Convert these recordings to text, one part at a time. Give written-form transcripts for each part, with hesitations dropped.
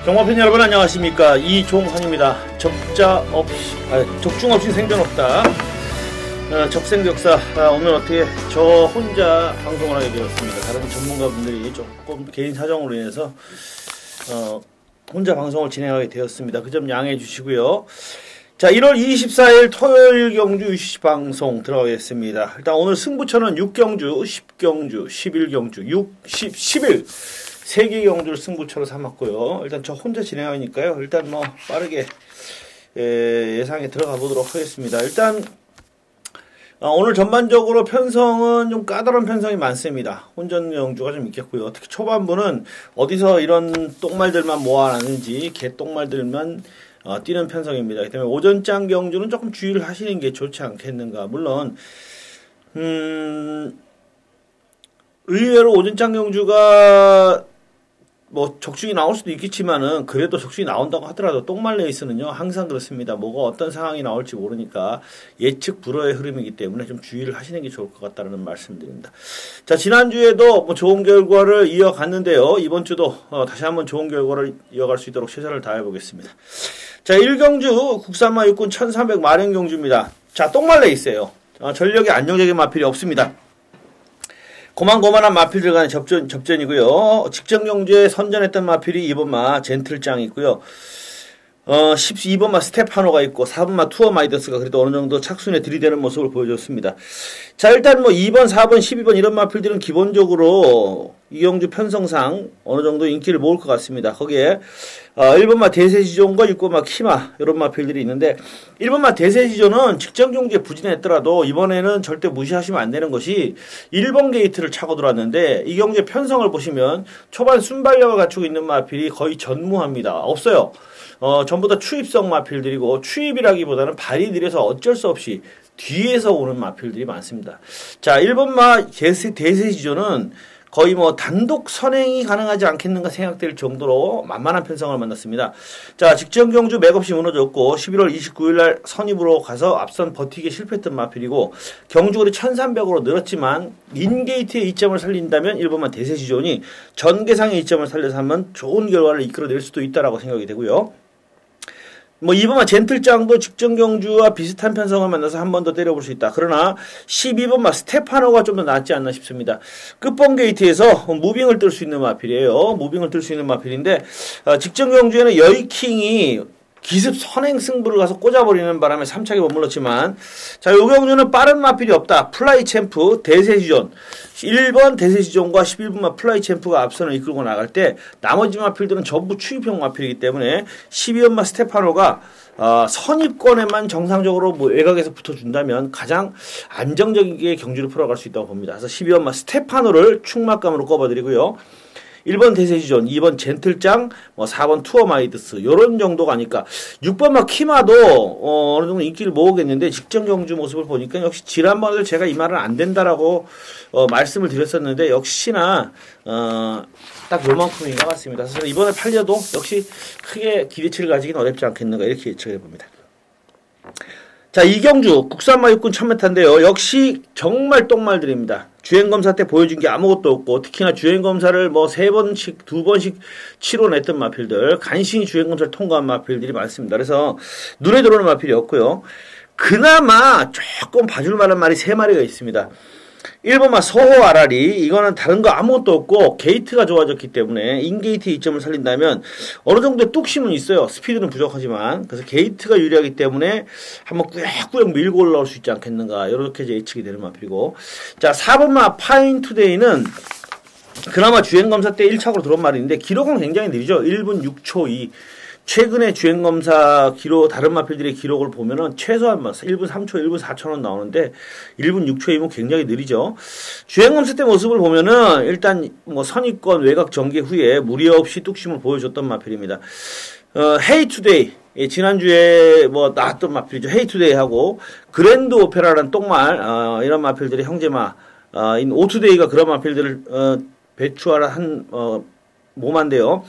종합팬 여러분 안녕하십니까. 이종환입니다. 적중 없이 생존 없다. 적생적사. 오늘 어떻게 저 혼자 방송을 하게 되었습니다. 다른 전문가분들이 조금 개인 사정으로 인해서 혼자 방송을 진행하게 되었습니다. 그 점 양해해 주시고요. 자, 1월 24일 토요일 경주 UCC 방송 들어가겠습니다. 일단 오늘 승부처는 6경주, 10경주, 11경주, 6, 10, 11 3개 경주를 승부처로 삼았고요. 일단 저 혼자 진행하니까요. 일단 뭐 빠르게 예상에 들어가 보도록 하겠습니다. 일단 오늘 전반적으로 편성은 좀 까다로운 편성이 많습니다. 혼전 경주가 좀 있겠고요. 특히 초반부는 어디서 이런 똥말들만 모아놨는지 개똥말들만 뛰는 편성입니다. 그렇기 때문에 오전장 경주는 조금 주의를 하시는 게 좋지 않겠는가. 물론 의외로 오전장 경주가 뭐 적중이 나올 수도 있겠지만은 그래도 적중이 나온다고 하더라도 똥말 레이스는요 항상 그렇습니다. 뭐가 어떤 상황이 나올지 모르니까 예측 불허의 흐름이기 때문에 좀 주의를 하시는 게 좋을 것 같다는 말씀드립니다. 자, 지난주에도 뭐 좋은 결과를 이어갔는데요. 이번 주도 다시 한번 좋은 결과를 이어갈 수 있도록 최선을 다해 보겠습니다. 자, 1경주 국산마 육군 1300 마련 경주입니다. 자, 똥말 레이스예요. 전력이 안정적인 마필이 없습니다. 고만고만한 마필들 간의 접전이고요. 직전 경주에 선전했던 마필이 2번마 젠틀짱이 있고요. 12번마 스테파노가 있고 4번마 투어 마이더스가 그래도 어느 정도 착순에 들이대는 모습을 보여줬습니다. 자, 일단 뭐 2번, 4번, 12번 이런 마필들은 기본적으로 이경주 편성상 어느 정도 인기를 모을 것 같습니다. 거기에 1번마 대세지존과 6번마 키마 이런 마필들이 있는데 1번마 대세지존은 직전 경주에 부진했더라도 이번에는 절대 무시하시면 안 되는 것이 1번 게이트를 차고 들어왔는데 이 경주의 편성을 보시면 초반 순발력을 갖추고 있는 마필이 거의 전무합니다. 없어요. 전부 다 추입성 마필들이고 추입이라기보다는 발이 느려서 어쩔 수 없이 뒤에서 오는 마필들이 많습니다. 자, 1번마 대세지존은 거의 뭐 단독 선행이 가능하지 않겠는가 생각될 정도로 만만한 편성을 만났습니다. 자, 직전 경주 맥없이 무너졌고 11월 29일 날 선입으로 가서 앞선 버티기 실패했던 마필이고 경주거리 1300으로 늘었지만 인게이트의 이점을 살린다면 1번만 대세지존이 전개상의 이점을 살려서 하면 좋은 결과를 이끌어낼 수도 있다라고 생각이 되고요. 뭐 2번마 젠틀짱도 직전 경주와 비슷한 편성을 만나서 한 번 더 때려볼 수 있다. 그러나 12번마 스테파노가 좀 더 낫지 않나 싶습니다. 끝번 게이트에서 무빙을 뜰 수 있는 마필이에요. 무빙을 뜰 수 있는 마필인데 직전 경주에는 여의킹이 기습 선행 승부를 가서 꽂아버리는 바람에 3차게 머물렀지만 자, 요 경주는 빠른 마필이 없다. 플라이 챔프 대세지존 1번 대세지존과 11번마 플라이 챔프가 앞선을 이끌고 나갈 때 나머지 마필들은 전부 추입형 마필이기 때문에 12번마 스테파노가 선입권에만 정상적으로 뭐 외곽에서 붙어준다면 가장 안정적이게 경주를 풀어갈 수 있다고 봅니다. 그래서 12번마 스테파노를 충막감으로 꼽아드리고요. 1번 대세지존, 2번 젠틀짱, 뭐 4번 투어 마이더스 요런 정도가 아닐까. 6번마 키마도 어느 정도 인기를 모으겠는데 직전 경주 모습을 보니까 역시 지난번에 제가 이 말은 안 된다라고 말씀을 드렸었는데 역시나 딱 요만큼인 것 같습니다. 그래서 이번에 팔려도 역시 크게 기대치를 가지긴 어렵지 않겠는가 이렇게 예측해 봅니다. 자, 이경주 국산마 육군 1000m인데요. 역시 정말 똥말들입니다. 주행검사 때 보여준 게 아무것도 없고 특히나 주행검사를 뭐 3번씩 2번씩 치러냈던 마필들 간신히 주행검사를 통과한 마필들이 많습니다. 그래서 눈에 들어오는 마필이 없고요. 그나마 조금 봐줄 만한 말이 3마리가 있습니다. 1번마 서호 아라리 이거는 다른 거 아무것도 없고 게이트가 좋아졌기 때문에 인게이트 이점을 살린다면 어느 정도의 뚝심은 있어요. 스피드는 부족하지만 그래서 게이트가 유리하기 때문에 한번 꾸역꾸역 밀고 올라올 수 있지 않겠는가 이렇게 예측이 되는 마필이고 자 4번마 파인투데이는 그나마 주행검사 때 1착으로 들어온 말인데 기록은 굉장히 느리죠. 1분 6초 2 최근에 주행검사 기록, 다른 마필들의 기록을 보면은 최소한 1분 3초, 1분 4초는 나오는데 1분 6초이면 굉장히 느리죠. 주행검사 때 모습을 보면은 일단 뭐 선입권 외곽 전개 후에 무리 없이 뚝심을 보여줬던 마필입니다. 헤이투데이. 지난주에 뭐 나왔던 마필이죠. 헤이투데이하고 그랜드 오페라라는 똥말, 이런 마필들의 형제마, 오투데이가 그런 마필들을 배추하라 한 모만데요.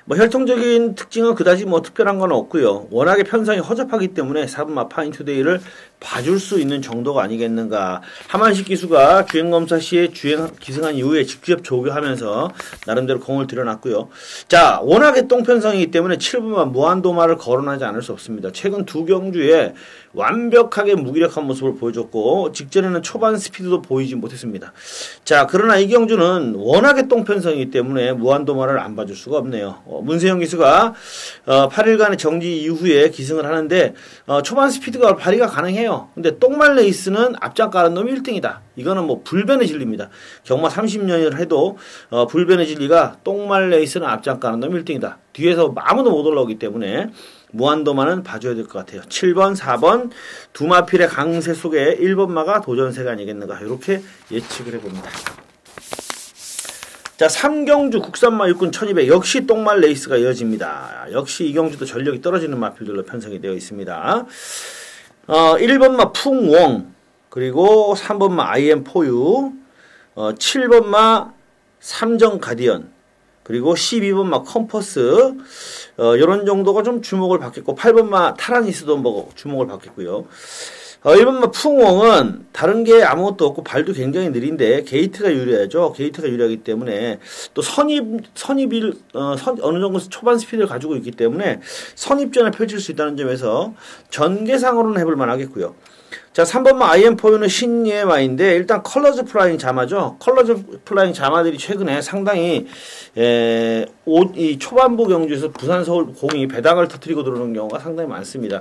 뭐 혈통적인 특징은 그다지 뭐 특별한 건 없고요. 워낙에 편성이 허접하기 때문에 4분마 파인투데이를 봐줄 수 있는 정도가 아니겠는가. 하만식 기수가 주행검사 시에 주행 기승한 이후에 직접 조교하면서 나름대로 공을 들여놨고요. 자, 워낙에 똥편성이기 때문에 7분마 무한도마를 거론하지 않을 수 없습니다. 최근 두 경주에 완벽하게 무기력한 모습을 보여줬고 직전에는 초반 스피드도 보이지 못했습니다. 자, 그러나 이 경주는 워낙에 똥편성이기 때문에 무한도마를 안 봐줄 수가 없네요. 문세영 기수가 8일간의 정지 이후에 기승을 하는데 초반 스피드가 발휘가 가능해요. 근데 똥말 레이스는 앞장 깔은 놈이 1등이다. 이거는 뭐 불변의 진리입니다. 경마 30년을 해도 불변의 진리가 똥말 레이스는 앞장 깔은 놈이 1등이다. 뒤에서 아무도 못 올라오기 때문에 무한도마는 봐줘야 될 것 같아요. 7번, 4번 두 마필의 강세 속에 1번마가 도전세가 아니겠는가 이렇게 예측을 해봅니다. 자, 3경주 국산마 육군 1200 역시 똥말 레이스가 이어집니다. 역시 이 경주도 전력이 떨어지는 마필들로 편성이 되어 있습니다. 1번마 풍웡, 그리고 3번마 IM4U, 7번마 삼정 가디언, 그리고 12번마 컴퍼스, 이런 정도가 좀 주목을 받겠고, 8번마 타라니스도 뭐 주목을 받겠고요. 1번마 풍웡은 다른 게 아무것도 없고 발도 굉장히 느린데 게이트가 유리하죠. 게이트가 유리하기 때문에 또 어느 정도 초반 스피드를 가지고 있기 때문에 선입전을 펼칠 수 있다는 점에서 전개상으로는 해볼 만하겠고요. 자, 3번마 IM4U는 신예의 마인데 일단 컬러즈 플라잉 자마죠. 컬러즈 플라잉 자마들이 최근에 상당히 이 초반부 경주에서 부산 서울 공이 배당을 터뜨리고 들어오는 경우가 상당히 많습니다.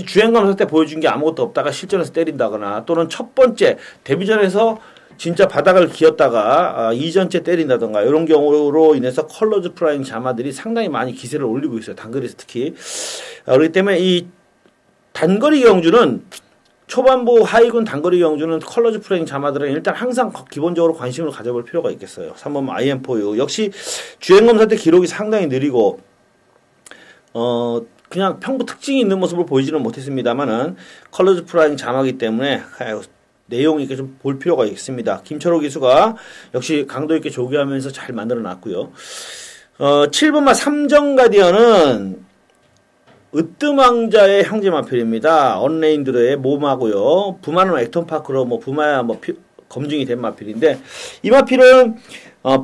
주행감사 때 보여준 게 아무것도 없다가 실전에서 때린다거나 또는 첫 번째 데뷔전에서 진짜 바닥을 기었다가 2전째 때린다던가 이런 경우로 인해서 컬러즈 플라잉 자마들이 상당히 많이 기세를 올리고 있어요. 단거리에서 특히. 그렇기 때문에 이 단거리 경주는 초반부 하이군 단거리 경주는 컬러즈 플레잉 자마들은 일단 항상 기본적으로 관심을 가져볼 필요가 있겠어요. 3번 IM4U 역시 주행검사 때 기록이 상당히 느리고 그냥 평부 특징이 있는 모습을 보이지는 못했습니다만은 컬러즈 플레잉 자마기 때문에 내용 있게 좀 볼 필요가 있습니다. 김철호 기수가 역시 강도 있게 조교하면서 잘 만들어 놨고요. 7번마 삼정 가디언은 으뜸왕자의 형제 마필입니다. 언레인드의 몸하고요. 부마는 액턴파크로 부마야 검증이 된 마필인데 이 마필은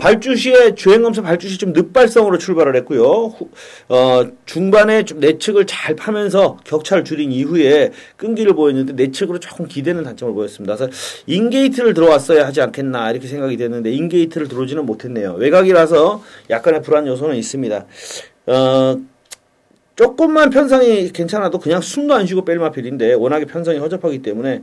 발주시에 주행검사 발주시 좀 늦발성으로 출발을 했고요. 중반에 좀 내측을 잘 파면서 격차를 줄인 이후에 끈기를 보였는데 내측으로 조금 기대는 단점을 보였습니다. 그래서 인게이트를 들어왔어야 하지 않겠나 이렇게 생각이 됐는데 인게이트를 들어오지는 못했네요. 외곽이라서 약간의 불안 요소는 있습니다. 조금만 편성이 괜찮아도 그냥 숨도 안 쉬고 뺄 마필인데 워낙에 편성이 허접하기 때문에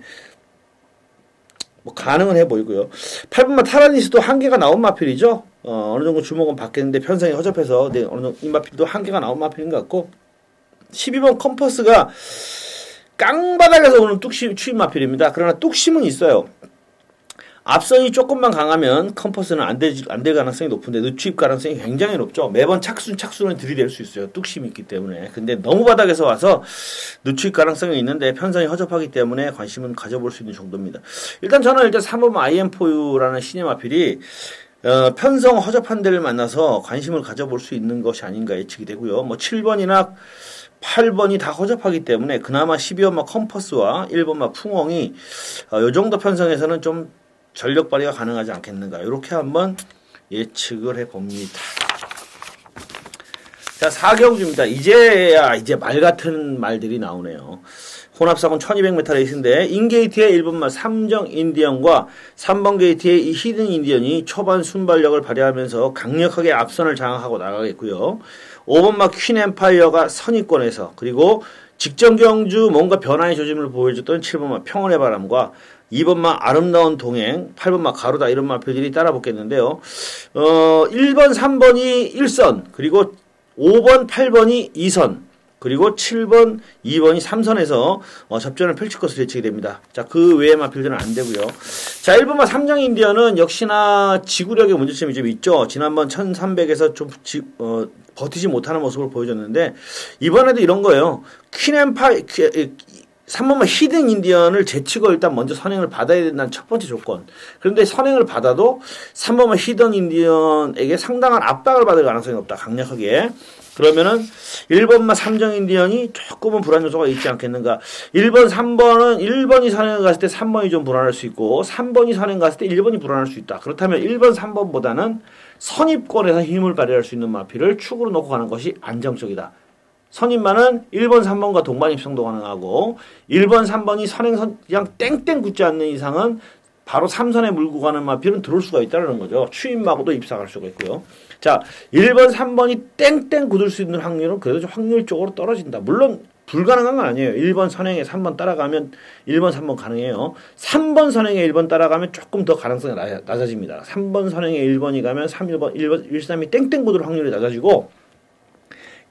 가능은 해 보이고요. 8번마 타라니스도 한계가 나온 마필이죠. 어느 정도 주목은 받겠는데 편성이 허접해서 어느 정도 이 마필도 한계가 나온 마필인 것 같고 12번 컴퍼스가 깡바닥에서 오는 뚝심 추임 마필입니다. 그러나 뚝심은 있어요. 앞선이 조금만 강하면 컴퍼스는 안 될 가능성이 높은데 늦추입 가능성이 굉장히 높죠. 매번 착수는 들이댈 수 있어요. 뚝심이 있기 때문에. 근데 너무 바닥에서 와서 늦추입 가능성이 있는데 편성이 허접하기 때문에 관심은 가져볼 수 있는 정도입니다. 일단 저는 3번 IM4U라는 신의 마필이 편성 허접한 데를 만나서 관심을 가져볼 수 있는 것이 아닌가 예측이 되고요. 7번이나 8번이 다 허접하기 때문에 그나마 12번마 컴퍼스와 1번마 풍웡이 이 정도 편성에서는 좀 전력 발휘가 가능하지 않겠는가 이렇게 한번 예측을 해봅니다. 자, 4경주입니다. 이제 말 같은 말들이 나오네요. 혼합사군 1200m 레이스인데 인게이트의 1번마 삼정 인디언과 3번 게이트의 이 히든 인디언이 초반 순발력을 발휘하면서 강력하게 앞선을 장악하고 나가겠고요. 5번마 퀸 엠파이어가 선입권에서 그리고 직전 경주 뭔가 변화의 조짐을 보여줬던 7번마 평온의 바람과 2번마 아름다운 동행, 8번마 가루다 이런 마표들이 따라붙겠는데요. 1번, 3번이 1선, 그리고 5번, 8번이 2선, 그리고 7번, 2번이 3선에서 접전을 펼칠 것으로 예측이 됩니다. 자, 그 외의 마필들은 안 되고요. 자, 1번마 삼정 인디언은 역시나 지구력의 문제점이 좀 있죠. 지난번 1300에서 좀 버티지 못하는 모습을 보여줬는데 이번에도 이런 거예요. 퀸 엠파이 3번마 히든 인디언을 제치고 일단 먼저 선행을 받아야 된다는 첫 번째 조건. 그런데 선행을 받아도 3번마 히든 인디언에게 상당한 압박을 받을 가능성이 없다. 강력하게. 그러면은 1번마 삼정 인디언이 조금은 불안 요소가 있지 않겠는가. 1번, 3번은 1번이 선행을 갔을 때 3번이 좀 불안할 수 있고 3번이 선행 갔을 때 1번이 불안할 수 있다. 그렇다면 1번, 3번보다는 선입권에서 힘을 발휘할 수 있는 마필을 축으로 놓고 가는 것이 안정적이다. 선입마는 1번, 3번과 동반 입성도 가능하고 1번, 3번이 선행선 그냥 땡땡 굳지 않는 이상은 바로 3선에 물고 가는 마필은 들어올 수가 있다는 거죠. 추임마고도 입상할 수가 있고요. 자, 1번, 3번이 땡땡 굳을 수 있는 확률은 그래도 좀 확률적으로 떨어진다. 물론 불가능한 건 아니에요. 1번 선행에 3번 따라가면 1번, 3번 가능해요. 3번 선행에 1번 따라가면 조금 더 가능성이 낮아집니다. 3번 선행에 1번이 가면 1번, 1, 3이 땡땡 굳을 확률이 낮아지고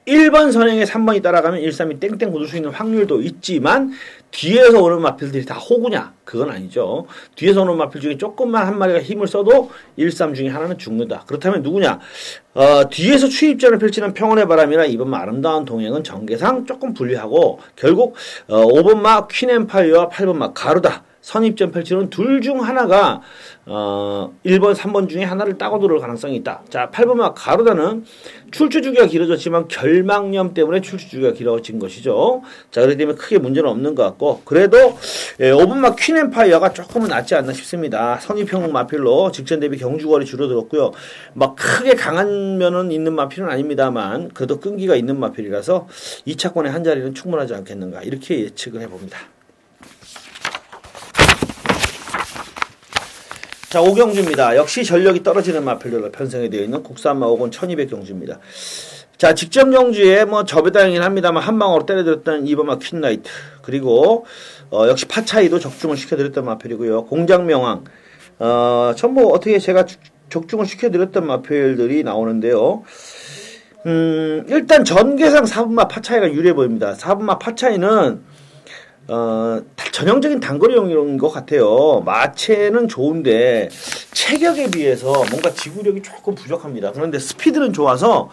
1번 선행에 3번이 따라가면 1, 3이 땡땡 굳을 수 있는 확률도 있지만 뒤에서 오는 마필들이 다 호구냐? 그건 아니죠. 뒤에서 오는 마필 중에 조금만 한 마리가 힘을 써도 1, 3 중에 하나는 죽는다. 그렇다면 누구냐? 뒤에서 추입전을 펼치는 평온의 바람이나 2번마 아름다운 동행은 전개상 조금 불리하고 결국 5번마 퀸엠파이어와 8번마 가루다. 선입전 펼치는 둘 중 하나가 1번, 3번 중에 하나를 따고 들어올 가능성이 있다. 자, 8번마 가루다는 출추주기가 길어졌지만 결막염 때문에 출추주기가 길어진 것이죠. 자, 그렇기 때문에 크게 문제는 없는 것 같고 그래도 5번마 퀸엠파이어가 조금은 낫지 않나 싶습니다. 선입형 마필로 직전 대비 경주거리 줄어들었고요. 막 크게 강한 면은 있는 마필은 아닙니다만 그래도 끈기가 있는 마필이라서 2차권의 한 자리는 충분하지 않겠는가 이렇게 예측을 해봅니다. 자, 5경주입니다. 역시 전력이 떨어지는 마필들로 편성이 되어 있는 국산마 5권 1200경주입니다. 자, 직전 경주에 뭐 저배당이긴 합니다만 한 방으로 때려들었던 2번마 퀸나이트 그리고 역시 파차이도 적중을 시켜드렸던 마필이고요. 공장명왕 전부 어떻게 제가 적중을 시켜드렸던 마필들이 나오는데요. 일단 전개상 4분마 파차이가 유리해 보입니다. 4분마 파차이는 전형적인 단거리용인 것 같아요. 마체는 좋은데 체격에 비해서 뭔가 지구력이 조금 부족합니다. 그런데 스피드는 좋아서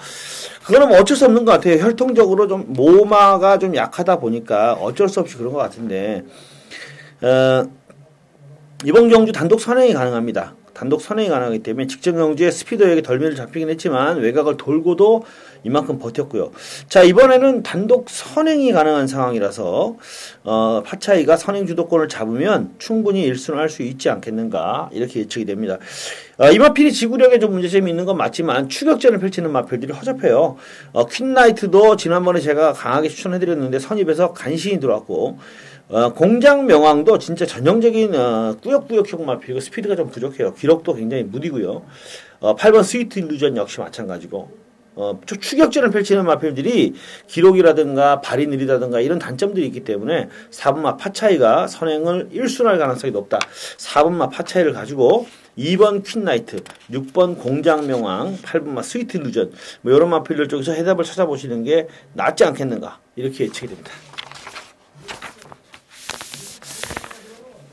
그거는 뭐 어쩔 수 없는 것 같아요. 혈통적으로 좀 모마가 좀 약하다 보니까 어쩔 수 없이 그런 것 같은데 이번 경주 단독 선행이 가능합니다. 단독 선행이 가능하기 때문에 직전 경주에 스피더에게 덜미를 잡히긴 했지만 외곽을 돌고도 이만큼 버텼고요. 자, 이번에는 단독 선행이 가능한 상황이라서 파차이가 선행 주도권을 잡으면 충분히 1순을 할 수 있지 않겠는가 이렇게 예측이 됩니다. 이 마필이 지구력에 좀 문제점이 있는 건 맞지만 추격전을 펼치는 마필들이 허접해요. 퀸나이트도 지난번에 제가 강하게 추천해드렸는데 선입에서 간신히 들어왔고 공장 명왕도 진짜 전형적인 꾸역꾸역형 마필이고 스피드가 좀 부족해요. 기록도 굉장히 무디고요. 8번 스위트 일루전 역시 마찬가지고 추격전을 펼치는 마필들이 기록이라든가 발이 느리다든가 이런 단점들이 있기 때문에 4번마 파차이가 선행을 1순할 가능성이 높다. 4번마 파차이를 가지고 2번 퀸나이트, 6번 공장명왕, 8번마 스위트 일루전 뭐 이런 마필들 쪽에서 해답을 찾아보시는 게 낫지 않겠는가 이렇게 예측이 됩니다.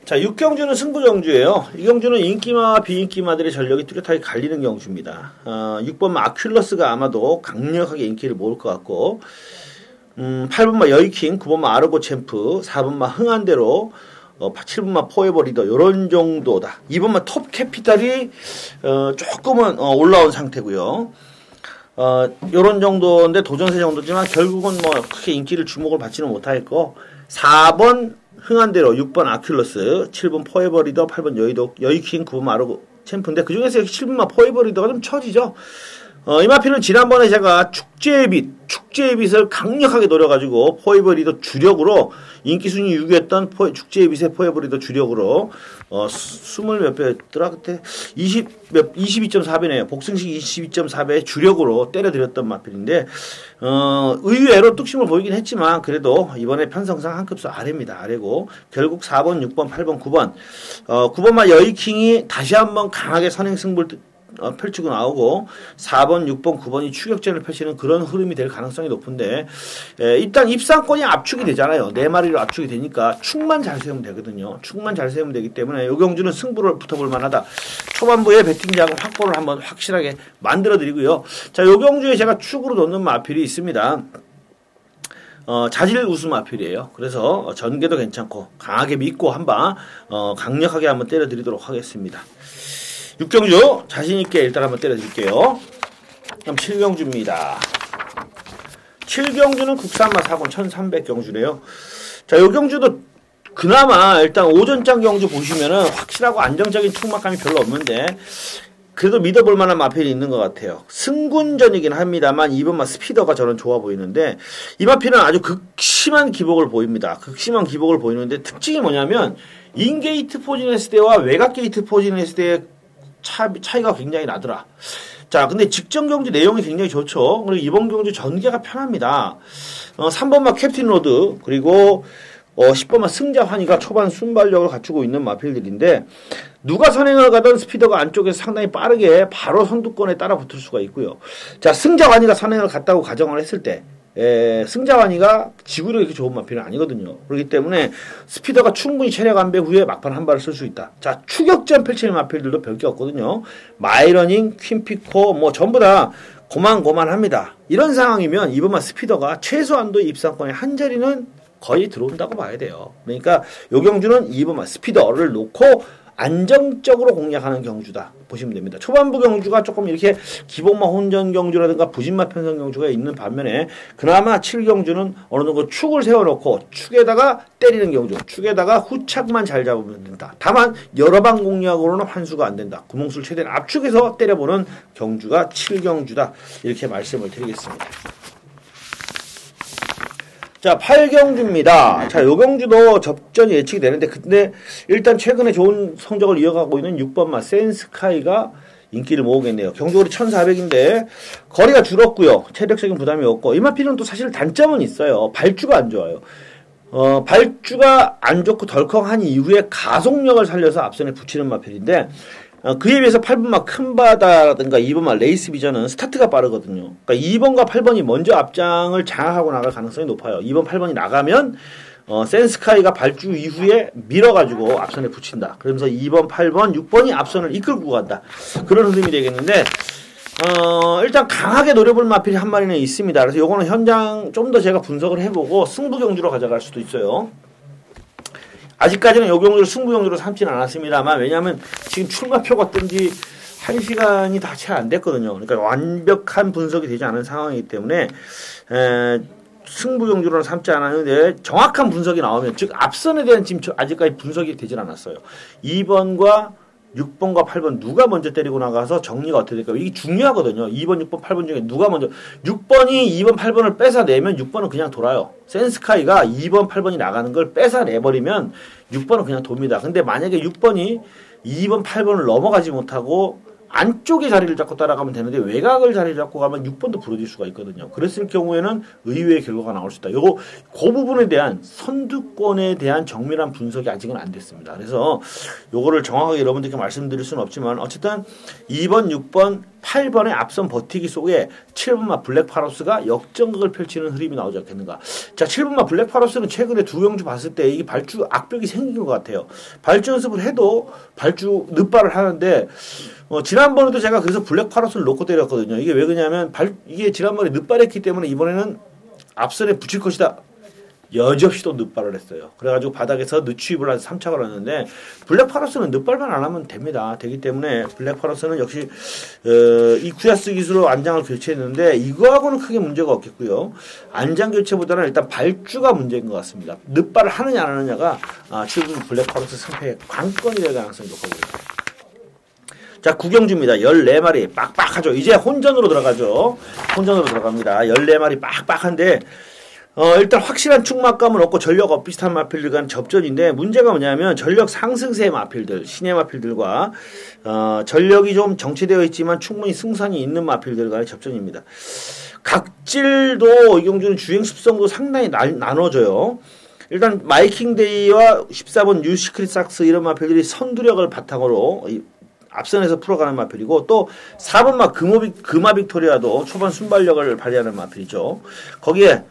자, 6경주는 승부경주예요. 이 경주는 인기마와 비인기마들의 전력이 뚜렷하게 갈리는 경주입니다. 6번마 아큘러스가 아마도 강력하게 인기를 모을 것 같고 8번마 여이킹, 9번마 아르고 챔프, 4번마 흥한대로 7번마 포에버 리더 이런 정도다. 2번마 톱 캐피탈이 조금은 올라온 상태고요. 요런 정도인데 도전세 정도지만 결국은 뭐 크게 인기를 주목을 받지는 못하겠고 4번 흥한대로 6번 아큘러스 7번 포에버 리더 8번 여이킹 9번 아르고 챔프인데 그중에서 역시 7번마 포에버 리더가 좀 처지죠. 이 마필은 지난번에 제가 축제의 빛을 강력하게 노려가지고 포에버 리더 주력으로 인기순위 6위였던 축제의 빛의 포에버 리더 주력으로 20몇 배였더라 그때 22.4배네요. 복승식 22.4배 주력으로 때려드렸던 마필인데 의외로 뚝심을 보이긴 했지만 그래도 이번에 편성상 한 급수 아래입니다. 아래고 결국 4번, 6번, 8번, 9번 9번마 여이킹이 다시 한번 강하게 선행승부를 펼치고 나오고 4번, 6번, 9번이 추격전을 펼치는 그런 흐름이 될 가능성이 높은데 일단 입상권이 압축이 되잖아요. 4마리로 압축이 되니까 축만 잘 세우면 되거든요. 축만 잘 세우면 되기 때문에 이 경주는 승부를 붙어볼 만하다. 초반부에 배팅장을 확보를 한번 확실하게 만들어 드리고요. 자, 이 경주에 제가 축으로 놓는 마필이 있습니다. 자질 우수 마필이에요. 그래서 전개도 괜찮고 강하게 믿고 한방 강력하게 한번 때려드리도록 하겠습니다. 6경주 자신있게 일단 한번 때려드릴게요. 그럼 7경주입니다. 7경주는 국산마 4군 1300경주래요. 자, 요 경주도 그나마 일단 오전장 경주 보시면은 확실하고 안정적인 축막감이 별로 없는데 그래도 믿어볼 만한 마필이 있는 것 같아요. 승군전이긴 합니다만 이번마 스피더가 저는 좋아 보이는데 이 마필은 아주 극심한 기복을 보입니다. 극심한 기복을 보이는데 특징이 뭐냐면 인게이트 포진했을 때와 외곽 게이트 포진했을 때의 차이가 굉장히 나더라. 자, 근데 직전 경주 내용이 굉장히 좋죠. 그리고 이번 경주 전개가 편합니다. 3번마 캡틴 로드 그리고 10번마 승자 환희가 초반 순발력을 갖추고 있는 마필들인데 누가 선행을 가던 스피더가 안쪽에서 상당히 빠르게 바로 선두권에 따라 붙을 수가 있고요. 자, 승자 환희가 선행을 갔다고 가정을 했을 때 승자 환희가 지구력이 이렇게 좋은 마필은 아니거든요. 그렇기 때문에 스피더가 충분히 체력 안배 후에 막판 한 발을 쓸 수 있다. 자, 추격전 펼치는 마필들도 별 게 없거든요. 마이러닝, 퀸피코 뭐 전부 다 고만고만합니다. 이런 상황이면 이번만 스피더가 최소한도 입상권의 한 자리는 거의 들어온다고 봐야 돼요. 그러니까 요 경주는 2번마 스피더를 놓고 안정적으로 공략하는 경주다 보시면 됩니다. 초반부 경주가 조금 이렇게 기복마 혼전 경주라든가 부진마 편성 경주가 있는 반면에 그나마 7경주는 어느 정도 축을 세워놓고 축에다가 때리는 경주, 축에다가 후착만 잘 잡으면 된다. 다만 여러 방 공략으로는 환수가 안 된다. 구멍수를 최대한 압축해서 때려보는 경주가 7경주다. 이렇게 말씀을 드리겠습니다. 자, 8경주입니다. 자, 요 경주도 접전이 예측이 되는데, 근데 일단 최근에 좋은 성적을 이어가고 있는 6번마 센스카이가 인기를 모으겠네요. 경주거리 1400인데, 거리가 줄었고요. 체력적인 부담이 없고, 이 마필은 또 사실 단점은 있어요. 발주가 안 좋아요. 발주가 안 좋고 덜컹한 이후에 가속력을 살려서 앞선에 붙이는 마필인데, 그에 비해서 8번마 큰바다라든가 2번마 레이스 비전은 스타트가 빠르거든요. 그러니까 2번과 8번이 먼저 앞장을 장악하고 나갈 가능성이 높아요. 2번, 8번이 나가면 센스카이가 발주 이후에 밀어가지고 앞선에 붙인다. 그러면서 2번, 8번, 6번이 앞선을 이끌고 간다. 그런 흐름이 되겠는데 일단 강하게 노려볼 마필이 한 마리는 있습니다. 그래서 요거는 현장 좀 더 제가 분석을 해보고 승부 경주로 가져갈 수도 있어요. 아직까지는 요 경주를 승부 경주로 삼지는 않았습니다만 왜냐하면 지금 출마표가 뜬 지 1시간이 다 채 안 됐거든요. 그러니까 완벽한 분석이 되지 않은 상황이기 때문에 승부 경주로는 삼지 않았는데 정확한 분석이 나오면 즉 앞선에 대한 지금 아직까지 분석이 되질 않았어요. 2번과 6번과 8번 누가 먼저 때리고 나가서 정리가 어떻게 될까요? 이게 중요하거든요. 2번, 6번, 8번 중에 누가 먼저 6번이 2번, 8번을 뺏어내면 6번은 그냥 돌아요. 센스카이가 2번, 8번이 나가는 걸 뺏어내버리면 6번은 그냥 돕니다. 근데 만약에 6번이 2번, 8번을 넘어가지 못하고 안쪽에 자리를 잡고 따라가면 되는데 외곽을 자리를 잡고 가면 6번도 부러질 수가 있거든요. 그랬을 경우에는 의외의 결과가 나올 수 있다. 그 부분에 대한 선두권에 대한 정밀한 분석이 아직은 안 됐습니다. 그래서 요거를 정확하게 여러분들께 말씀드릴 수는 없지만 어쨌든 2번, 6번, 8번의 앞선 버티기 속에 7번마 블랙파로스가 역전극을 펼치는 흐름이 나오지 않겠는가. 자, 7번마 블랙파로스는 최근에 두 경주 봤을 때 이게 발주 악벽이 생긴 것 같아요. 발주 연습을 해도 발주 늦발을 하는데 지난번에도 제가 그래서 블랙파로스를 놓고 때렸거든요. 이게 왜 그러냐면 이게 지난번에 늦발했기 때문에 이번에는 앞선에 붙일 것이다. 여지없이 또 늦발을 했어요. 그래가지고 바닥에서 늦추입을 해서 3착을 했는데 블랙파로스는 늦발만 안 하면 됩니다. 되기 때문에 블랙파로스는 역시 이 쿠야스 기술로 안장을 교체했는데 이거하고는 크게 문제가 없겠고요. 안장 교체보다는 일단 발주가 문제인 것 같습니다. 늦발을 하느냐 안 하느냐가 지금 블랙파로스 승패의 관건이 될 가능성이 높거든요. 자, 9경주입니다. 14마리 빡빡하죠. 이제 혼전으로 들어가죠. 혼전으로 들어갑니다. 14마리 빡빡한데 일단 확실한 축막감은 없고 전력 비슷한 마필들 간 접전인데 문제가 뭐냐면 전력 상승세 마필들, 신의 마필들과 전력이 좀 정체되어 있지만 충분히 승산이 있는 마필들 간의 접전입니다. 각질도 이 경주는 주행 습성도 상당히 나눠져요. 일단 마이킹데이와 14번 뉴 시크릿 삭스 이런 마필들이 선두력을 바탕으로 앞선에서 풀어가는 마필이고 또 4번마 금화 빅토리아도 초반 순발력을 발휘하는 마필이죠. 거기에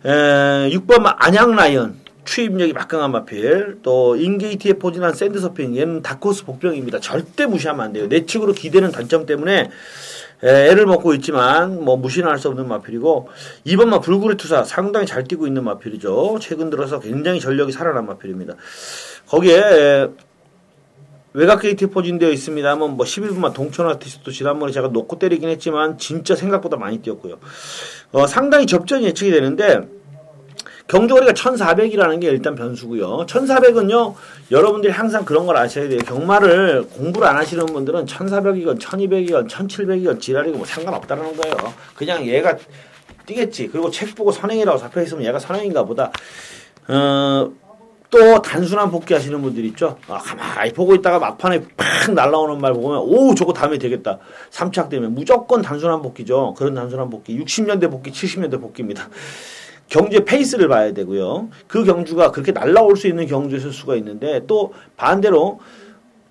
6번마 안양 라이언 추입력이 막강한 마필, 또 인게이트에 포진한 샌드서핑, 얘는 다코스 복병입니다. 절대 무시하면 안 돼요. 내측으로 기대는 단점 때문에 애를 먹고 있지만 뭐 무시는 할 수 없는 마필이고 2번마 불굴의 투사 상당히 잘 뛰고 있는 마필이죠. 최근 들어서 굉장히 전력이 살아난 마필입니다. 거기에 외곽 게이트 포진되어 있습니다만 뭐 11분만 동천 아티스트도 지난번에 제가 놓고 때리긴 했지만 진짜 생각보다 많이 뛰었고요. 상당히 접전이 예측이 되는데 경주거리가 1400이라는 게 일단 변수고요. 1400은요. 여러분들이 항상 그런 걸 아셔야 돼요. 경마를 공부를 안 하시는 분들은 1400이건 1200이건 1700이건 지랄이고 뭐 상관없다는 거예요. 그냥 얘가 뛰겠지. 그리고 책 보고 선행이라고 잡혀있으면 얘가 선행인가 보다. 또 단순한 복귀 하시는 분들 있죠. 가만히 보고 있다가 막판에 팍 날라오는 말 보면 오 저거 다음에 되겠다. 3착 되면 무조건 단순한 복귀죠. 그런 단순한 복귀. 60년대 복귀 70년대 복귀입니다. 경주의 페이스를 봐야 되고요. 그 경주가 그렇게 날라올 수 있는 경주였을 수가 있는데 또 반대로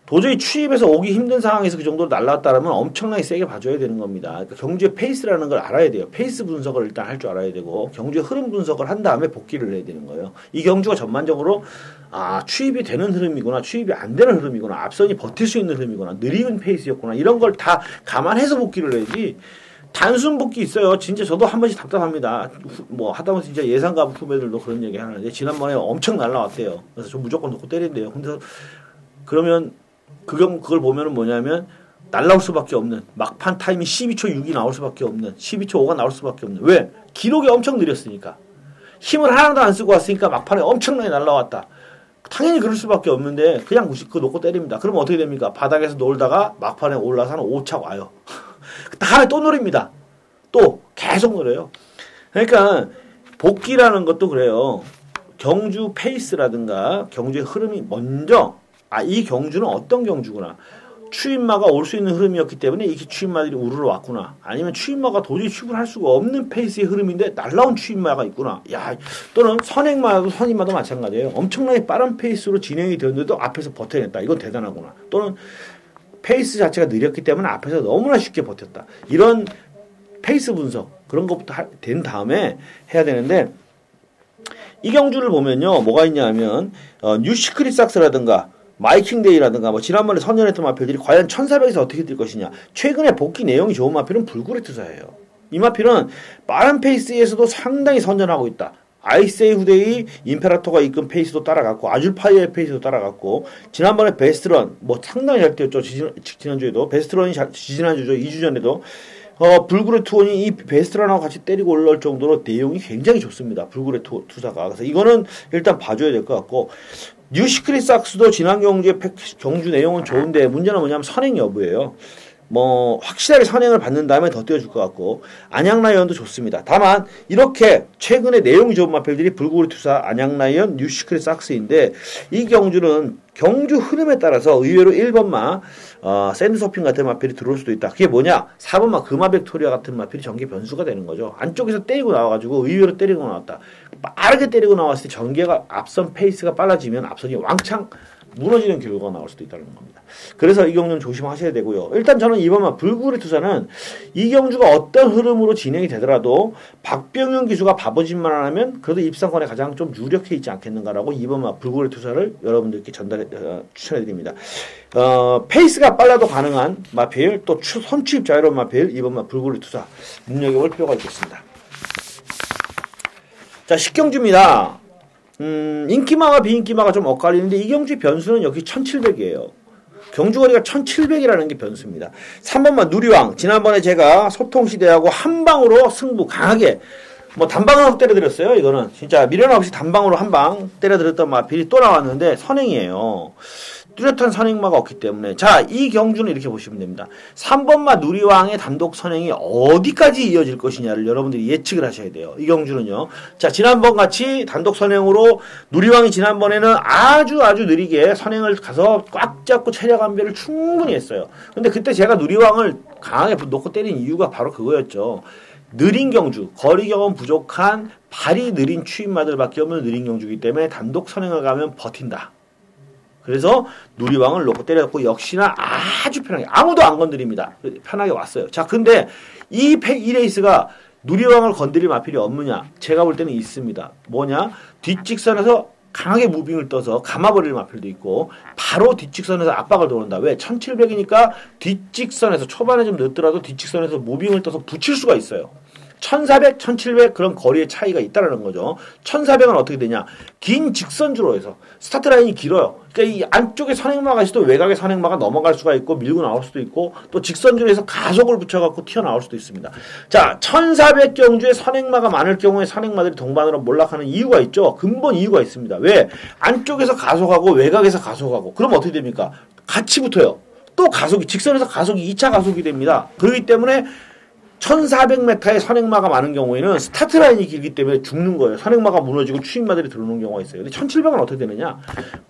도저히 추입해서 오기 힘든 상황에서 그 정도로 날라왔다면 엄청나게 세게 봐줘야 되는 겁니다. 그러니까 경주의 페이스라는 걸 알아야 돼요. 페이스 분석을 일단 할 줄 알아야 되고 경주의 흐름 분석을 한 다음에 복귀를 해야 되는 거예요. 이 경주가 전반적으로 추입이 되는 흐름이구나 추입이 안 되는 흐름이구나 앞선이 버틸 수 있는 흐름이구나 느린 페이스였구나 이런 걸 다 감안해서 복귀를 해야지 단순 복귀 있어요. 진짜 저도 한 번씩 답답합니다. 뭐 하다못해 진짜 예상가부 후배들도 그런 얘기 하는데 지난번에 엄청 날라왔대요. 그래서 저 무조건 놓고 때린대요. 근데 그러면 그걸 보면은 뭐냐면 날라올 수밖에 없는 막판 타임이 12초 6이 나올 수밖에 없는 12초 5가 나올 수밖에 없는 왜? 기록이 엄청 느렸으니까 힘을 하나도 안 쓰고 왔으니까 막판에 엄청나게 날라왔다. 당연히 그럴 수밖에 없는데 그냥 그거 놓고 때립니다. 그러면 어떻게 됩니까? 바닥에서 놀다가 막판에 올라서 한 5착 와요. 다음에 또 노립니다. 또 계속 노려요. 그러니까 복귀라는 것도 그래요. 경주 페이스라든가 경주의 흐름이 먼저 이 경주는 어떤 경주구나. 추임마가 올 수 있는 흐름이었기 때문에 이렇게 추임마들이 우르르 왔구나. 아니면 추임마가 도저히 추입을 할 수가 없는 페이스의 흐름인데 날라온 추임마가 있구나. 또는 선행마도 선임마도 마찬가지예요. 엄청나게 빠른 페이스로 진행이 되었는데도 앞에서 버텨냈다. 이건 대단하구나. 또는 페이스 자체가 느렸기 때문에 앞에서 너무나 쉽게 버텼다. 이런 페이스 분석 그런 것부터 된 다음에 해야 되는데 이 경주를 보면요. 뭐가 있냐면 뉴시크릿삭스라든가 마이킹데이라든가 뭐 지난번에 선전했던 마필들이 과연 1400에서 어떻게 뛸 것이냐. 최근에 복귀 내용이 좋은 마필은 불굴의 투사예요. 이 마필은 빠른 페이스에서도 상당히 선전하고 있다. 아이세이 후대의 임페라토가 이끈 페이스도 따라갔고 아줄파이어의 페이스도 따라갔고 지난번에 베스트런 뭐 상당히 잘 뛰었죠. 지난주에도 베스트런이 지난주죠. 2주 전에도 불굴의 투원이 이 베스트런하고 같이 때리고 올라올 정도로 내용이 굉장히 좋습니다. 불굴의 투사가. 그래서 이거는 일단 봐줘야 될 것 같고 뉴시크릿삭스도 지난 경주의 경주 내용은 좋은데 문제는 뭐냐면 선행 여부예요. 뭐 확실하게 선행을 받는 다음에 더 띄워줄 것 같고 안양라이언도 좋습니다. 다만 이렇게 최근에 내용이 좋은 마필들이 불굴의 투사, 안양라이언, 뉴시크릿삭스인데 이 경주는 경주 흐름에 따라서 의외로 1번마 샌드서핑 같은 마필이 들어올 수도 있다. 그게 뭐냐? 4번마 금화백토리아 같은 마필이 전개 변수가 되는 거죠. 안쪽에서 때리고 나와가지고 의외로 때리고 나왔다. 빠르게 때리고 나왔을 때 전개가 앞선 페이스가 빨라지면 앞선이 왕창 무너지는 결과가 나올 수도 있다는 겁니다. 그래서 이 경주는 조심하셔야 되고요. 일단 저는 이번만 불굴의 투사는 이 경주가 어떤 흐름으로 진행이 되더라도 박병윤 기수가 바보짓만 안 하면 그래도 입상권에 가장 좀 유력해 있지 않겠는가라고 이번만 불굴의 투사를 여러분들께 추천해 드립니다. 페이스가 빨라도 가능한 마필 또 선취입 자유로운 마필 이번만 불굴의 투사 눈여겨볼 필요가 있겠습니다. 자, 식경주입니다. 인기마와 비인기마가 좀 엇갈리는데 이 경주의 변수는 여기 1700이에요. 경주거리가 1700이라는 게 변수입니다. 3번만 누리왕. 지난번에 제가 소통시대하고 한 방으로 승부 강하게 뭐 단방으로 때려드렸어요. 이거는 진짜 미련 없이 단방으로 한 방 때려드렸던 마필이 또 나왔는데 선행이에요. 뚜렷한 선행마가 없기 때문에 자, 이 경주는 이렇게 보시면 됩니다. 3번마 누리왕의 단독 선행이 어디까지 이어질 것이냐를 여러분들이 예측을 하셔야 돼요. 이 경주는요. 자, 지난번 같이 단독 선행으로 누리왕이 지난번에는 아주 느리게 선행을 가서 꽉 잡고 체력 안배를 충분히 했어요. 근데 그때 제가 누리왕을 강하게 놓고 때린 이유가 바로 그거였죠. 느린 경주, 거리 경험 부족한 발이 느린 추임마들밖에 없는 느린 경주이기 때문에 단독 선행을 가면 버틴다. 그래서 누리왕을 놓고 때려갖고 역시나 아주 편하게 아무도 안 건드립니다. 편하게 왔어요. 자, 근데 이 레이스가 누리왕을 건드릴 마필이 없느냐? 제가 볼 때는 있습니다. 뭐냐? 뒷직선에서 강하게 무빙을 떠서 감아버릴 마필도 있고 바로 뒷직선에서 압박을 들어온다. 왜? 1700이니까 뒷직선에서 초반에 좀 늦더라도 뒷직선에서 무빙을 떠서 붙일 수가 있어요. 1400, 1700 그런 거리의 차이가 있다는 거죠. 1400은 어떻게 되냐? 긴 직선주로 해서 스타트 라인이 길어요. 그러니까 이 안쪽에 선행마가 있어도 외곽에 선행마가 넘어갈 수가 있고 밀고 나올 수도 있고 또 직선주로 해서 가속을 붙여갖고 튀어나올 수도 있습니다. 자, 1400 경주에 선행마가 많을 경우에 선행마들이 동반으로 몰락하는 이유가 있죠. 근본 이유가 있습니다. 왜? 안쪽에서 가속하고 외곽에서 가속하고 그럼 어떻게 됩니까? 같이 붙어요. 또 가속이 직선에서 가속이 2차 가속이 됩니다. 그렇기 때문에 1400m의 선행마가 많은 경우에는 스타트 라인이 길기 때문에 죽는 거예요. 선행마가 무너지고 추임마들이 들어오는 경우가 있어요. 근데 1700은 어떻게 되느냐?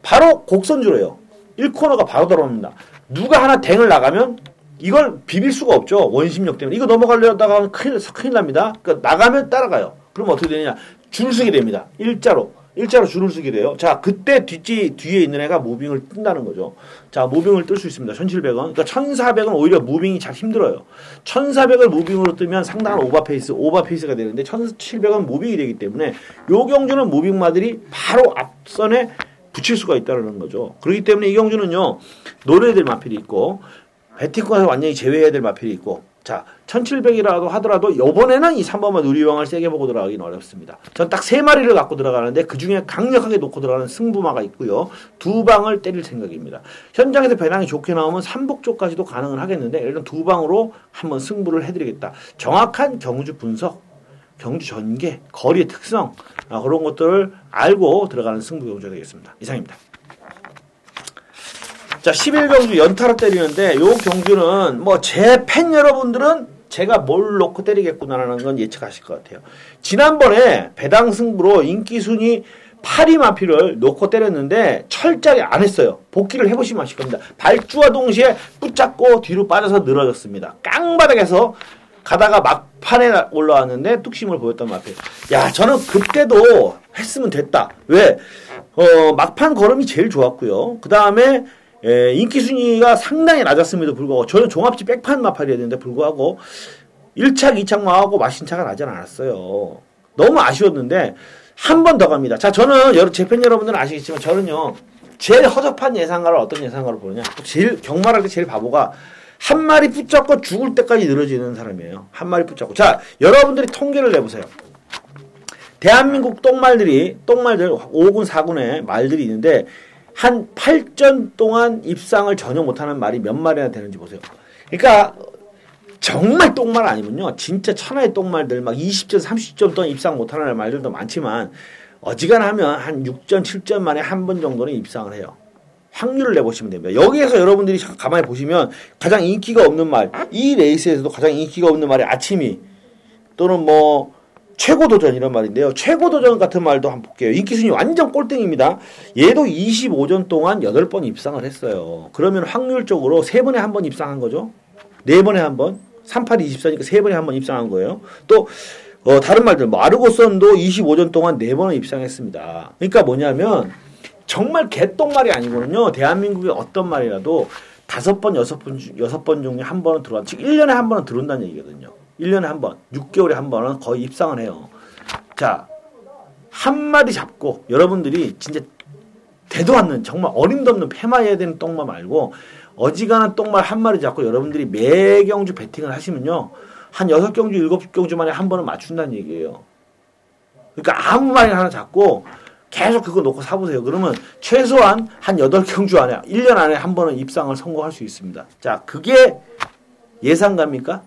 바로 곡선주로요. 1코너가 바로 들어옵니다. 누가 하나 댕을 나가면 이걸 비빌 수가 없죠. 원심력 때문에. 이거 넘어가려다가 큰일 납니다. 그러니까 나가면 따라가요. 그럼 어떻게 되느냐? 줄 서게 됩니다. 일자로 줄을 서게 돼요. 자, 그때 뒤에 있는 애가 무빙을 뜬다는 거죠. 자, 무빙을 뜰 수 있습니다. 1700원. 그러니까 1400은 오히려 무빙이 잘 힘들어요. 1400을 무빙으로 뜨면 상당한 오버페이스가 되는데 1700은 무빙이 되기 때문에 요 경주는 무빙마들이 바로 앞선에 붙일 수가 있다는 거죠. 그렇기 때문에 이 경주는요, 노려야 될 마필이 있고, 배팅권에서 완전히 제외해야 될 마필이 있고, 자, 1700이라도 하더라도 이번에는 이 3번만 누리왕을 세게 보고 들어가기는 어렵습니다. 전 딱 3마리를 갖고 들어가는데 그 중에 강력하게 놓고 들어가는 승부마가 있고요. 2방을 때릴 생각입니다. 현장에서 배당이 좋게 나오면 3복조까지도 가능은 하겠는데 일단 2방으로 한번 승부를 해드리겠다. 정확한 경주 분석, 경주 전개, 거리의 특성 그런 것들을 알고 들어가는 승부 경주가 되겠습니다. 이상입니다. 자, 11경주 연타로 때리는데 요 경주는 뭐 제 팬 여러분들은 제가 뭘 놓고 때리겠구나라는 건 예측하실 것 같아요. 지난번에 배당 승부로 인기순위 8위 마피를 놓고 때렸는데 철저하게 안 했어요. 복귀를 해보시면 아실 겁니다. 발주와 동시에 붙잡고 뒤로 빠져서 늘어졌습니다. 깡바닥에서 가다가 막판에 올라왔는데 뚝심을 보였던 마피. 야, 저는 그때도 했으면 됐다. 왜? 막판 걸음이 제일 좋았고요. 그 다음에 인기 순위가 상당히 낮았음에도 불구하고 저는 종합지 백판 마팔이었는데 불구하고 1착, 2착마하고 마신차가 나진 않았어요. 너무 아쉬웠는데 한 번 더 갑니다. 자, 저는 제 팬 여러분들은 아시겠지만 저는요 제일 허접한 예상가를 어떤 예상가를 보느냐, 제일 경마할 때 제일 바보가 한 마리 붙잡고 죽을 때까지 늘어지는 사람이에요. 한 마리 붙잡고. 자, 여러분들이 통계를 내보세요. 대한민국 똥말들 5군 4군의 말들이 있는데 한 8전 동안 입상을 전혀 못하는 말이 몇 마리나 되는지 보세요. 그러니까 정말 똥말 아니면요, 진짜 천하의 똥말들 막 20전 30전 동안 입상 못하는 말들도 많지만 어지간하면 한 6전 7전 만에 한 번 정도는 입상을 해요. 확률을 내보시면 됩니다. 여기에서 여러분들이 가만히 보시면 가장 인기가 없는 말, 이 레이스에서도 가장 인기가 없는 말이 아침이 또는 뭐 최고도전 이런 말인데요. 최고도전 같은 말도 한번 볼게요. 인기순위 완전 꼴등입니다. 얘도 25전 동안 8번 입상을 했어요. 그러면 확률적으로 3번에 한 번 입상한 거죠. 4번에 한 번. 38이 24니까 3번에 한 번 입상한 거예요. 또 다른 말들 마르고선도 25전 동안 4번을 입상했습니다. 그러니까 뭐냐면 정말 개똥말이 아니거든요. 대한민국의 어떤 말이라도 5번, 6번 중에 한 번은 들어와. 즉 1년에 한 번은 들어온다는 얘기거든요. 1년에 한 번, 6개월에 한 번은 거의 입상을 해요. 자, 한 마리 잡고 여러분들이 진짜 대도 않는 정말 어림도 없는 패마해야 되는 똥말 말고 어지간한 똥말 한 마리 잡고 여러분들이 매 경주 배팅을 하시면요, 한 6경주, 7경주 만에 한 번은 맞춘다는 얘기예요. 그러니까 아무 말이나 하나 잡고 계속 그거 놓고 사보세요. 그러면 최소한 한 8경주 안에, 1년 안에 한 번은 입상을 성공할 수 있습니다. 자, 그게 예상가입니까?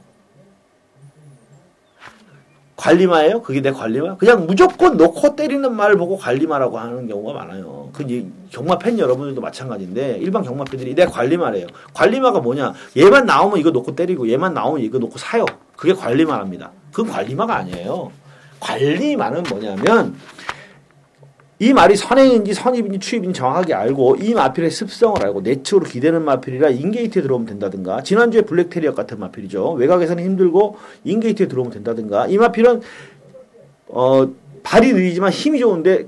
관리마예요? 그게 내 관리마? 그냥 무조건 놓고 때리는 말 보고 관리마라고 하는 경우가 많아요. 그 경마 팬 여러분들도 마찬가지인데 일반 경마 팬들이 내 관리마래요. 관리마가 뭐냐? 얘만 나오면 이거 놓고 때리고 얘만 나오면 이거 놓고 사요. 그게 관리마랍니다. 그건 관리마가 아니에요. 관리마는 뭐냐면 이 말이 선행인지 선입인지 추입인지 정확하게 알고 이 마필의 습성을 알고 내측으로 기대는 마필이라 인게이트에 들어오면 된다든가, 지난주에 블랙테리어 같은 마필이죠. 외곽에서는 힘들고 인게이트에 들어오면 된다든가, 이 마필은 발이 느리지만 힘이 좋은데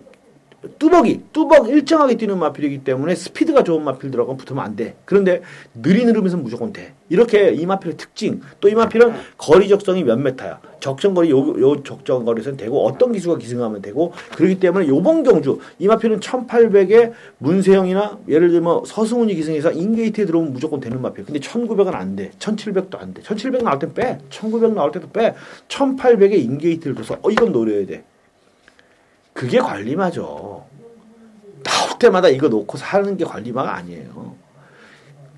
뚜벅 일정하게 뛰는 마필이기 때문에 스피드가 좋은 마필들하고는 붙으면 안 돼. 그런데 느린 흐름에서는 무조건 돼. 이렇게 이 마필의 특징. 또 이 마필은 거리 적성이 몇 메타야. 적정거리 요 적정거리에서는 되고 어떤 기수가 기승하면 되고 그렇기 때문에 요번 경주 이 마필은 1800에 문세영이나 예를 들면 서승훈이 기승해서 인게이트에 들어오면 무조건 되는 마필. 근데 1900은 안 돼. 1700도 안 돼. 1700 나올 땐 빼. 1900 나올 때도 빼. 1800에 인게이트를 둬서 이건 노려야 돼. 그게 관리마죠. 나올 때마다 이거 놓고 사는 게 관리마가 아니에요.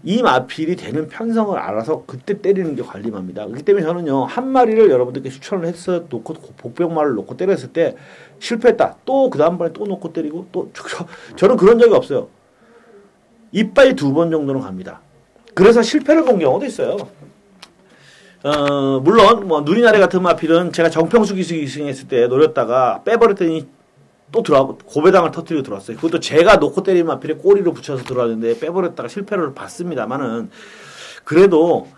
이 마필이 되는 편성을 알아서 그때 때리는 게 관리마입니다. 그렇기 때문에 저는요, 한 마리를 여러분들께 추천을 해서 놓고, 복병마를 놓고 때렸을 때 실패했다. 또 그 다음번에 또 놓고 때리고 또, 저는 그런 적이 없어요. 이빨 2번 정도는 갑니다. 그래서 실패를 본 경우도 있어요. 물론, 누리나래 같은 마필은 제가 정평수 기승했을 때 노렸다가 빼버렸더니 또 들어가고 고배당을 터뜨리고 들어왔어요. 그것도 제가 놓고 때린 마필에 꼬리로 붙여서 들어왔는데 빼버렸다가 실패를 봤습니다만은 그래도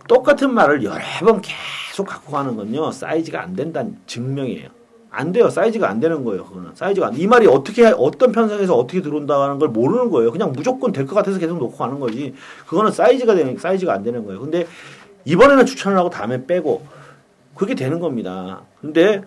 똑같은 말을 여러 번 계속 갖고 가는 건요 사이즈가 안 된다는 증명이에요. 안 돼요. 사이즈가 안 되는 거예요. 그거는 사이즈가 이 말이 어떤 편성에서 어떻게 들어온다는 걸 모르는 거예요. 그냥 무조건 될 것 같아서 계속 놓고 가는 거지. 그거는 사이즈가 안 되는 거예요. 근데 이번에는 추천을 하고 다음에 빼고 그게 되는 겁니다. 근데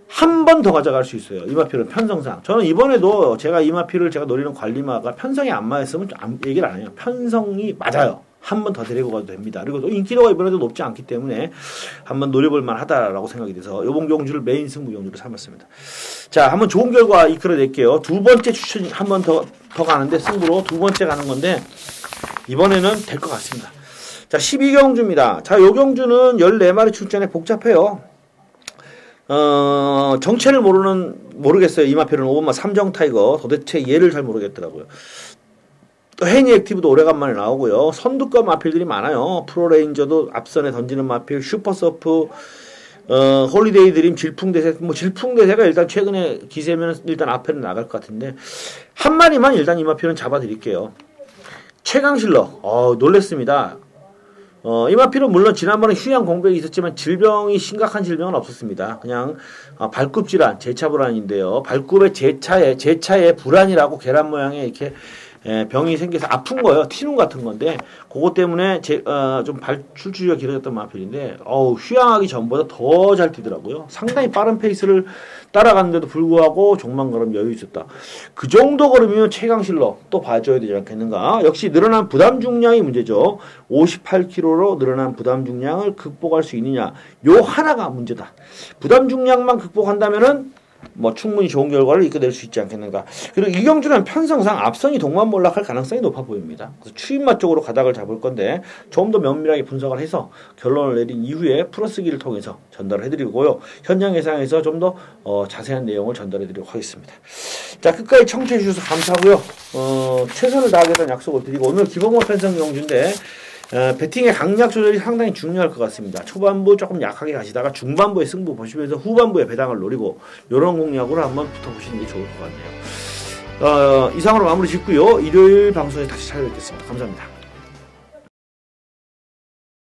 한 번 더 가져갈 수 있어요. 이 마필은 편성상. 저는 이번에도 제가 이 마필을 제가 노리는 관리마가 편성이 안 맞았으면 얘기를 안 해요. 편성이 맞아요. 한 번 더 데리고 가도 됩니다. 그리고 또 인기도가 이번에도 높지 않기 때문에 한번 노려볼 만하다라고 생각이 돼서 이번 경주를 메인 승부 경주로 삼았습니다. 자, 한번 좋은 결과 이끌어낼게요. 두 번째 추천 한 번 더 가는데 승부로 두 번째 가는 건데 이번에는 될 것 같습니다. 자, 12경주입니다. 자, 요 경주는 14마리 출전에 복잡해요. 정체를 모르겠어요. 이 마필은 5번마 삼정 타이거. 도대체 얘를 잘 모르겠더라고요. 또 해니 액티브도 오래간만에 나오고요. 선두급 마필들이 많아요. 프로레인저도 앞선에 던지는 마필, 슈퍼서프, 홀리데이 드림, 질풍대세. 질풍대세가 일단 최근에 기세면 일단 앞에는 나갈 것 같은데, 한 마리만 일단 이 마필은 잡아드릴게요. 최강실러. 놀랬습니다. 이 마필은 물론 지난번에 휴양 공백이 있었지만 질병이 심각한 질병은 없었습니다. 그냥 발굽 질환, 제차 불안인데요. 발굽의 제차의 불안이라고 계란 모양의 이렇게 병이 생겨서 아픈 거예요. 티눈 같은 건데 그것 때문에 좀 출주기가 길어졌던 마필인데 휴양하기 전보다 더 잘 뛰더라고요. 상당히 빠른 페이스를 따라갔는데도 불구하고 종만 걸음 여유 있었다. 그 정도 걸음이면 최강실러 또 봐줘야 되지 않겠는가. 역시 늘어난 부담 중량이 문제죠. 58kg로 늘어난 부담 중량을 극복할 수 있느냐. 요 하나가 문제다. 부담 중량만 극복한다면은 충분히 좋은 결과를 이끌어낼 수 있지 않겠는가. 그리고 이 경주는 편성상 앞선이 동반몰락할 가능성이 높아 보입니다. 그래서 추임마 쪽으로 가닥을 잡을 건데 좀 더 면밀하게 분석을 해서 결론을 내린 이후에 풀어쓰기를 통해서 전달을 해드리고요. 현장 예상에서 좀 더 자세한 내용을 전달해드리도록 하겠습니다. 자, 끝까지 청취해 주셔서 감사하고요. 최선을 다하겠다는 약속을 드리고 오늘 기본모 편성 경주인데 배팅의 강약 조절이 상당히 중요할 것 같습니다. 초반부 조금 약하게 가시다가 중반부의 승부 보시면서 후반부의 배당을 노리고 이런 공략으로 한번 붙어보시는 게 좋을 것 같네요. 이상으로 마무리 짓고요. 일요일 방송에 다시 찾아뵙겠습니다. 감사합니다.